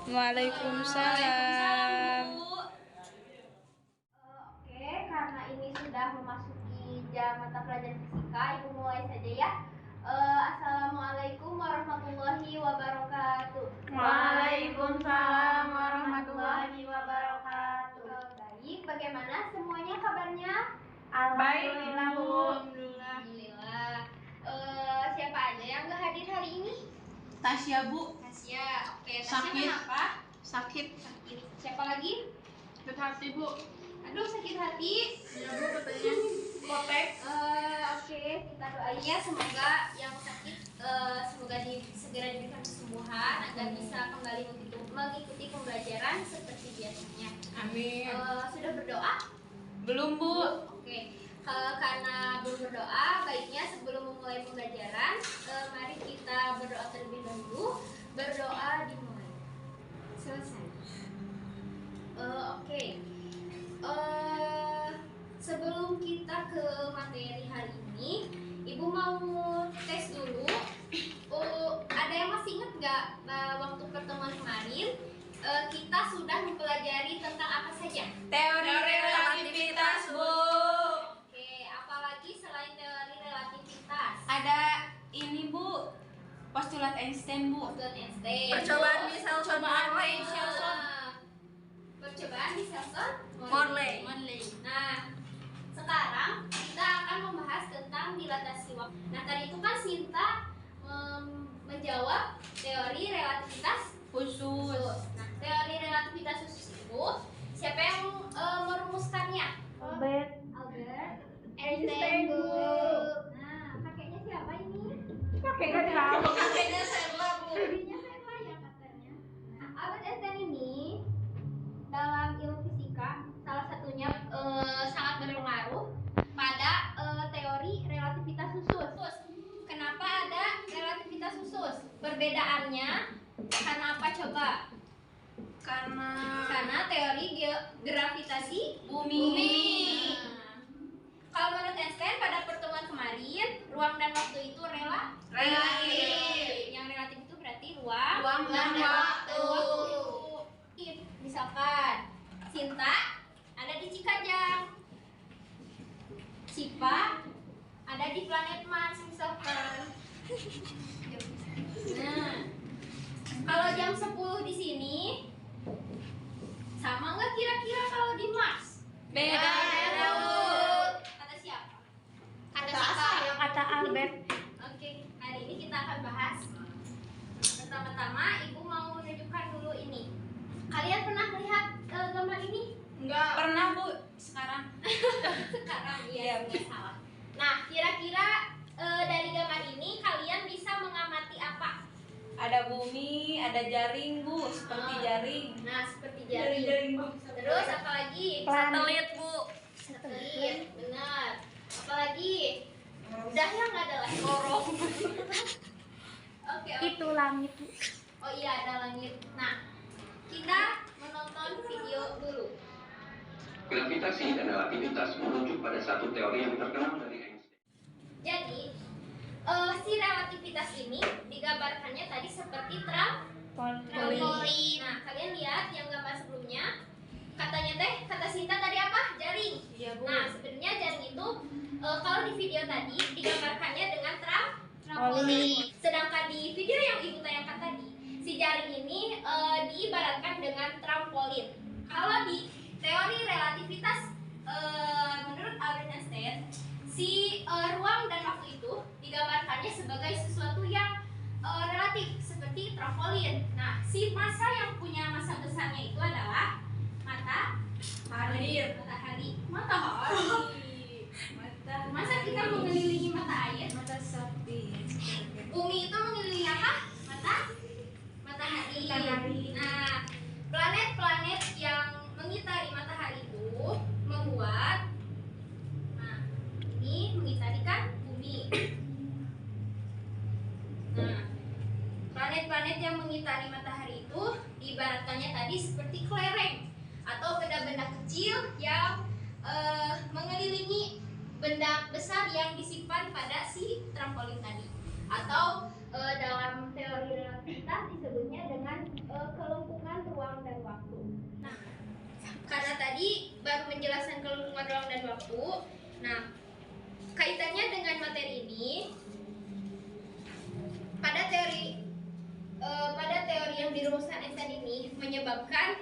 Waalaikumsalam. Oke, karena ini sudah memasuki jam mata pelajaran fisika, Ibu mulai saja ya. Assalamualaikum warahmatullahi wabarakatuh. Waalaikumsalam warahmatullahi wabarakatuh. Baik, bagaimana semuanya kabarnya? Alhamdulillah, Bu. Alhamdulillah. Siapa aja yang nggak hadir hari ini? Tasya, Bu. Tasya. Oke, Tasya Sakit. kenapa? Sakit. Sakit. Siapa lagi? Sakit hati, Bu. Aduh, sakit hati. Ya, Bu, katanya. Kotek. Oke, kita doain ya semoga yang sakit semoga segera diberikan kesembuhan agar bisa kembali mengikuti pembelajaran seperti biasanya. Amin. Sudah berdoa? Belum, Bu. Oke. Karena belum berdoa, baiknya sebelum memulai pembelajaran, mari kita berdoa terlebih dahulu. Berdoa dimulai. Selesai. Oke. Sebelum kita ke materi hari ini, Ibu mau tes dulu. Ada yang masih ingat nggak waktu pertemuan kemarin kita sudah mempelajari tentang apa saja? Teori relativitas, Bu. Oke, apalagi selain teori relativitas? Ada ini, Bu. Postulat Einstein, Bu. Postulat Einstein. Percobaan Michelson. Percobaan Michelson. Morley. Nah, sekarang kita akan membahas tentang dilatasi waktu. Nah, tadi itu kan Sinta menjawab teori relativitas Khusus. Nah, teori relativitas khusus itu siapa yang merumuskannya? Albert Einstein, Bu. Nah, kakeknya siapa ini? kakeknya tahu. Kakeknya Serla, Bu. Bibinya siapa ya katanya? Nah, Albert Einstein ini dalam ilmu fisika salah satunya sangat berpengaruh pada teori relativitas khusus. Kenapa ada relativitas khusus? Perbedaannya karena apa coba? Karena teori gravitasi bumi. Nah, kalau menurut Einstein pada pertemuan kemarin, ruang dan waktu itu relatif. Yang relatif itu berarti ruang dan waktu. Misalkan Sinta ada di Cikajang, Cipa ada di planet Mars misalkan. Nah, kalau jam 10 di sini sama nggak kira-kira kalau di Mars? Beda, Bu. Kata siapa? Kata Albert. Oke, hari ini kita akan bahas. Pertama-tama, Ibu mau menunjukkan dulu ini. Kalian pernah melihat gambar ini? Enggak. Pernah, Bu. Sekarang. Sekarang ya, nggak salah. Nah, kira-kira dari gambar ini kalian bisa mengamati apa? Ada bumi, ada jaring, Bu, seperti jaring. Nah, seperti jaring. Terus apa lagi? Satelit, Bu. Satelit, benar. Apalagi? Udah ya, nggak ada lagi. Lorong. Oke. Itu langit. Oh iya, ada langit. Nah, kita menonton video dulu. Gravitasi dan relativitas merujuk pada satu teori yang terkenal dari Einstein. Jadi, si relativitas ini digambarkannya tadi seperti trampolin. Nah, kalian lihat yang gambar sebelumnya. Kata Sinta tadi apa? Jaring. Iya, Bu. Nah, sebenarnya jaring itu kalau di video tadi digambarkannya dengan trampolin. Sedangkan di video yang Ibu tayangkan tadi, si jaring ini diibaratkan dengan trampolin. Kalau di teori relativitas menurut Albert Einstein, si ruang dan waktu itu digambarkannya sebagai sesuatu yang relatif seperti trampolin. Nah, si massa yang punya massa besarnya itu adalah matahari. Masa kita mengelilingi mata air? Mata sapi. Bumi itu mengelilingi apa? Matahari. Nah, planet-planet yang mengitari matahari itu membuat, nah, ini mengitari kan bumi. Nah, planet-planet yang mengitari matahari itu diibaratkannya tadi seperti kelereng atau benda-benda kecil yang mengelilingi benda besar yang disimpan pada si trampolin tadi, atau dalam teori relativitas disebutnya dengan kelengkungan ruang dan waktu. Nah, karena tadi baru menjelaskan kelengkungan ruang dan waktu, nah kaitannya dengan materi ini pada teori yang dirumuskan Einstein ini menyebabkan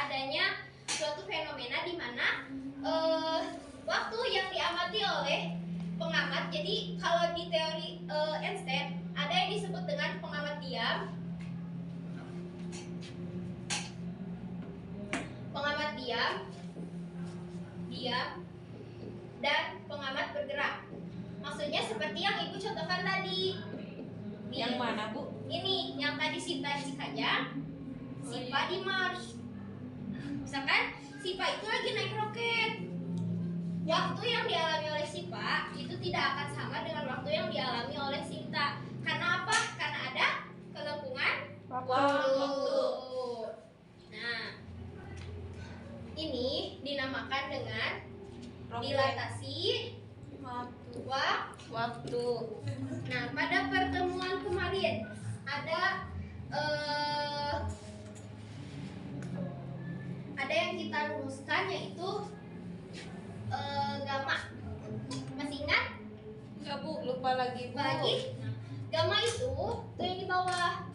adanya suatu fenomena di mana waktu yang diamati oleh pengamat. Jadi kalau di teori Einstein ada yang disebut dengan pengamat diam, dan pengamat bergerak. Maksudnya seperti yang Ibu contohkan tadi. Yang mana, Bu? Ini yang tadi Sinta di Cikajang, Sipa di Mars. Misalkan Sipa itu lagi naik roket. Waktu yang dialami oleh Sipa itu tidak akan sama dengan waktu yang dialami oleh Sinta. Karena apa? Karena ada kelengkungan waktu. Nah, ini dinamakan dengan dilatasi waktu. Nah, pada pertemuan kemarin ada yang kita rumuskan yaitu gamma. Masih ingat? Enggak, Bu, lupa lagi, Bu. Nah, gamma itu yang di bawah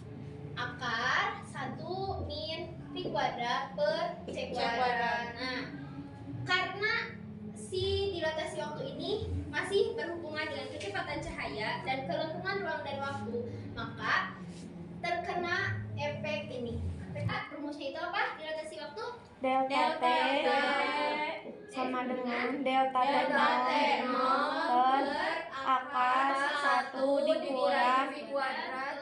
akar 1 min V kuadrat per C kuadrat. Nah, karena si dilatasi waktu ini masih berhubungan dengan kecepatan cahaya dan kelengkungan ruang dan waktu, maka terkena efek ini. Rumusnya itu apa? Dilatasi waktu? Delta T sama dengan delta T0 per akar 1 dikurang V kuadrat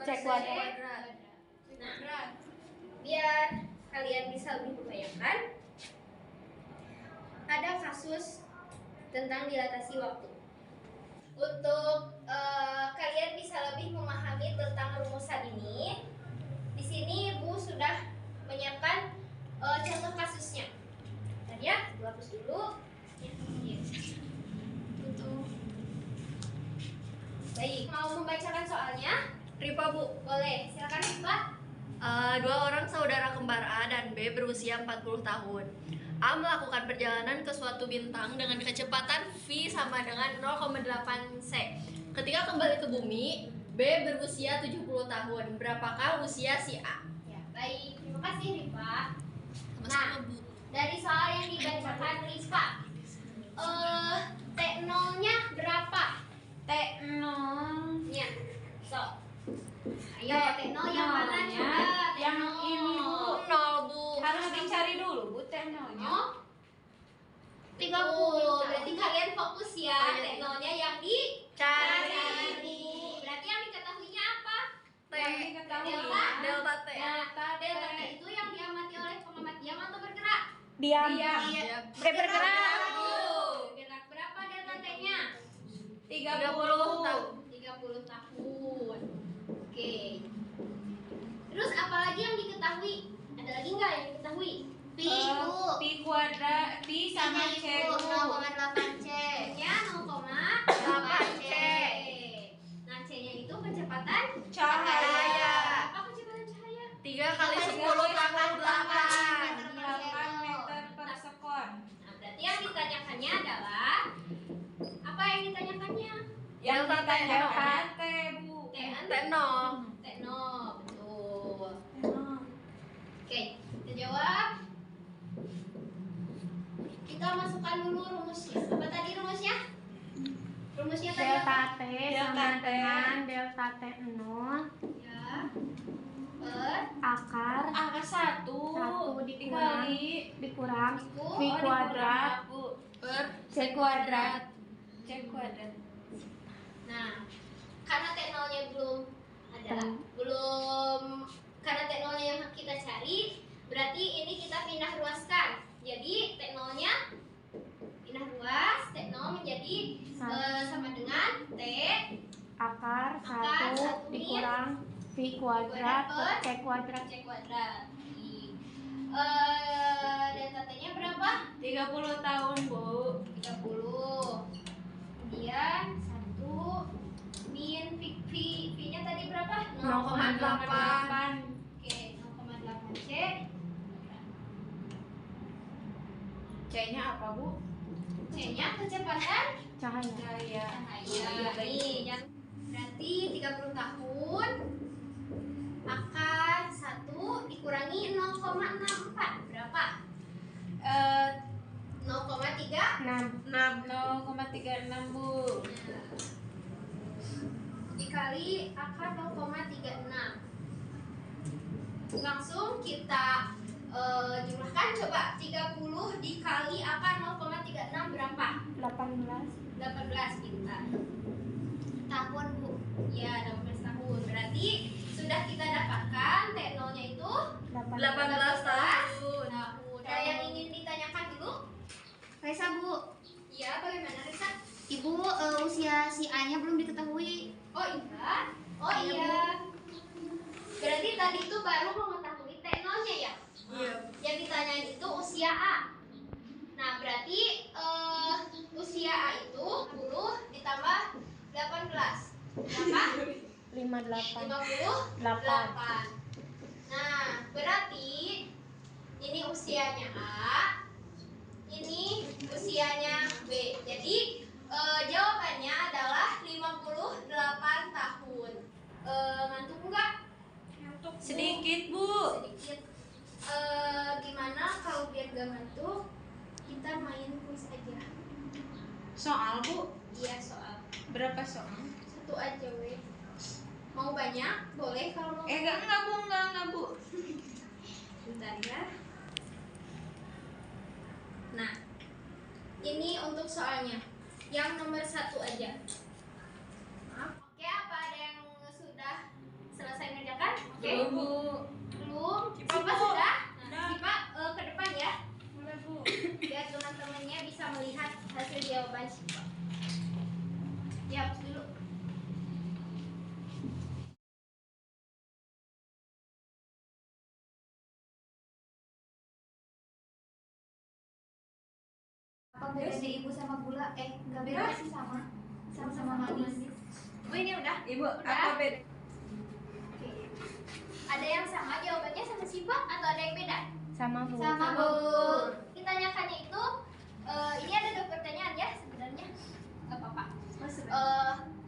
C kuadrat. Nah, biar kalian bisa lebih membayangkan, ada kasus tentang dilatasi waktu. Untuk kalian bisa lebih memahami tentang rumusan ini, di sini Bu sudah menyiapkan contoh kasusnya. Tadi ya, Bu hapus dulu. Baik, mau membacakan soalnya? Ripa, Bu. Boleh, silakan Ripa. Dua orang saudara kembar A dan B berusia 40 tahun. A melakukan perjalanan ke suatu bintang dengan kecepatan V sama dengan 0,8 C. Ketika kembali ke bumi, B berusia 70 tahun. Berapakah usia si A? Ya, baik. Terima kasih Ripa. Sama-sama, Bu. Dari soal yang dibacakan Rispa, T0-nya berapa? T0 Nya. So. Ayo, T0 yang mana coba? yang ini, Bu. 0, Bu. Harus dicari dulu, Bu, T0-nya. 30. Berarti kalian fokus ya, T0-nya yang dicari. Berarti yang diketahuinya apa? T. Delta. Delta T. Nah, delta T itu yang diamati oleh pengamat diam atau bergerak? Diam. Bergerak. Bergerak. Berapa delta T-nya? 30 tahun. 30 tahun. Oke. Terus apa lagi yang diketahui? Ada lagi nggak yang diketahui? Pi kuadrat, Pi sama C, Bu. 0,8 C. Nya 0,8 C. Nah, C-nya itu kecepatan Cahaya. Apa kecepatan cahaya? 3 kali 10 pangkat 8. 8 meter per sekon. Nah, berarti yang ditanyakannya adalah apa yang ditanyakannya? Yang Delta T. ditanyakan T, Bu. T0. T0, betul. Oke, kita jawab. Kita masukkan dulu rumusnya. Apa tadi rumusnya? Rumusnya tadi apa? Delta T sama dengan delta T0 Ya. Per akar Angka 1 dikurang itu V kuadrat Bu. Per C kuadrat. C kuadrat. Nah, karena T0-nya karena T0-nya yang kita cari, berarti ini kita pindah ruaskan. Jadi T0-nya pindah ruas, T0 menjadi sama dengan T akar Akar 1 dikurang V kuadrat per C kuadrat. C kuadrat. Delta T-nya berapa? 30 tahun, Bu. 30. Kemudian 1 min V 0,8. Oke, 0,8 C. C-nya apa, Bu? C-nya kecepatan Cahaya. cahaya. Nih, yang berarti 30 tahun akan 1 dikurangi 0,64 berapa? 0,3 0,36, Bu. dikali akar 0,36. Langsung kita jumlahkan, coba 30 dikali akar 0,36 berapa? 18. 18 pintar. Tahun, Bu. Ya, 18 tahun. Berarti sudah kita dapatkan T0 nya itu 18 tahun. tahun. Ada yang ingin ditanyakan dulu? Resa, Bu. Iya, bagaimana Risa? Ibu, usia si A-nya belum diketahui. Oh iya. Oh Iya, iya. Berarti tadi itu baru mengetahui T0 nya ya? Iya. Yang ditanyain itu usia A. Nah, berarti usia A itu 10 ditambah 18. Berapa? 58. 58. Nah, berarti ini usianya A, ini usianya B. Jadi jawabannya adalah 58 tahun. Ngantuk enggak? Ngantuk, Bu. Sedikit, Bu. Sedikit. Gimana kalau biar gak ngantuk, kita main kuis aja. Soal, Bu. Iya, soal. Berapa soal? Satu aja, weh. Mau banyak? Boleh kalau mau. Enggak, Bu. Enggak, Bu. Bentar ya. Nah, ini untuk soalnya. Yang nomor 1 aja. Maaf. Oke, apa ada yang sudah selesai mengerjakan? Oke. Belum, Bu. Belum. Sipa, Sipa Bu. sudah? Sudah. Nah, Sipa ke depan ya. Boleh, Bu. Biar teman-temannya bisa melihat hasil jawaban Sipa. Ya, hapus dulu. Apa beda di ibu sama gula? Nggak beda sih, sama. Sama-sama manis. Bu, ini udah? Ibu, Udah? apa beda? Oke. Ada yang sama jawabannya sama Sipa atau ada yang beda? Sama, Bu. Sama, Bu. Ditanyakannya itu ini ada 2 pertanyaan ya sebenarnya. Gak apa-apa.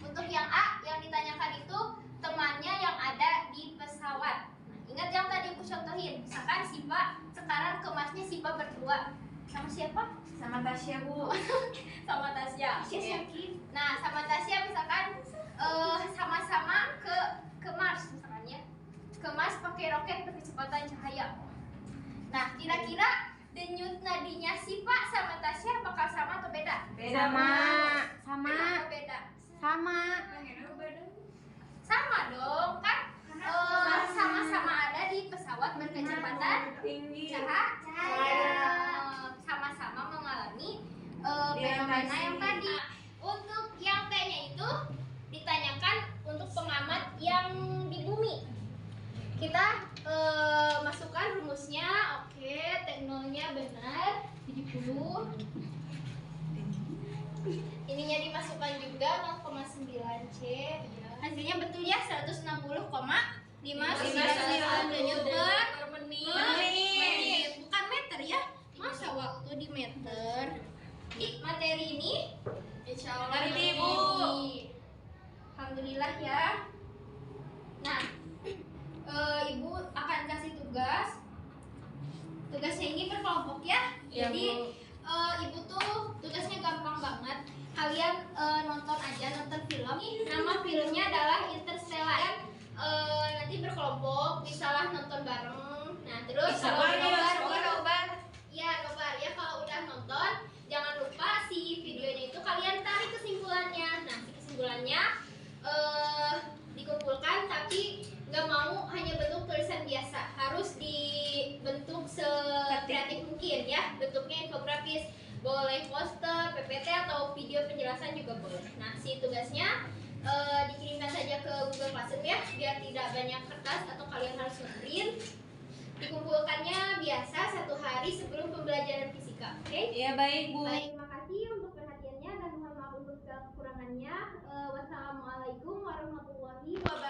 Untuk yang A, yang ditanyakan itu temannya yang ada di pesawat. Nah, ingat yang tadi aku contohin. Misalkan Sipa sekarang kemasnya Sipa berdua. Sama siapa? Sama Tasya, Bu. Sama Tasya. Iya, Oke. Nah, sama Tasya misalkan sama-sama ke Mars misalkan ya. Ke Mars pakai roket berkecepatan cahaya. Nah, kira-kira denyut nadinya Sipa sama Tasya bakal sama atau beda? Sama. Sama. Kenapa beda? Sama. Sama dong, kan sama-sama ada di pesawat berkecepatan Tinggi. cahaya. Sama-sama mengalami fenomena yang tadi. Untuk yang T-nya itu ditanyakan untuk pengamat yang di bumi. Kita masukkan rumusnya. Oke, T0-nya benar 70. Ininya dimasukkan juga 0,9 C. Hasilnya betul ya 160,59 denyut per menit. Bukan meter ya. Masa waktu di meter. Di materi ini insya Allah Ngerti, Bu. Alhamdulillah ya. Nah, Ibu akan kasih tugas. Tugasnya ini berkelompok ya. Iya, Jadi Bu. Ibu tuh tugasnya gampang banget. Kalian nonton aja, nonton film. Nama filmnya adalah Interstellar. Nanti berkelompok, bisalah nonton bareng. Nah, terus Bisa kalau banyak, nobar. Ya, nobar ya, kalau udah nonton jangan lupa si videonya itu kalian tarik kesimpulannya. Nah, si kesimpulannya dikumpulkan tapi nggak mau hanya bentuk tulisan biasa, harus dibentuk sekreatif mungkin ya, bentuknya infografis, boleh poster, PPT atau video penjelasan juga boleh. Nah, si tugasnya dikirimkan saja ke Google Classroom ya, biar tidak banyak kertas atau kalian harus ngeprint. Dikumpulkannya biasa 1 hari sebelum pembelajaran fisika, oke? Iya, baik, Bu. Baik, terima kasih untuk perhatiannya dan mohon maaf untuk segala kekurangannya. Wassalamualaikum warahmatullahi wabarakatuh.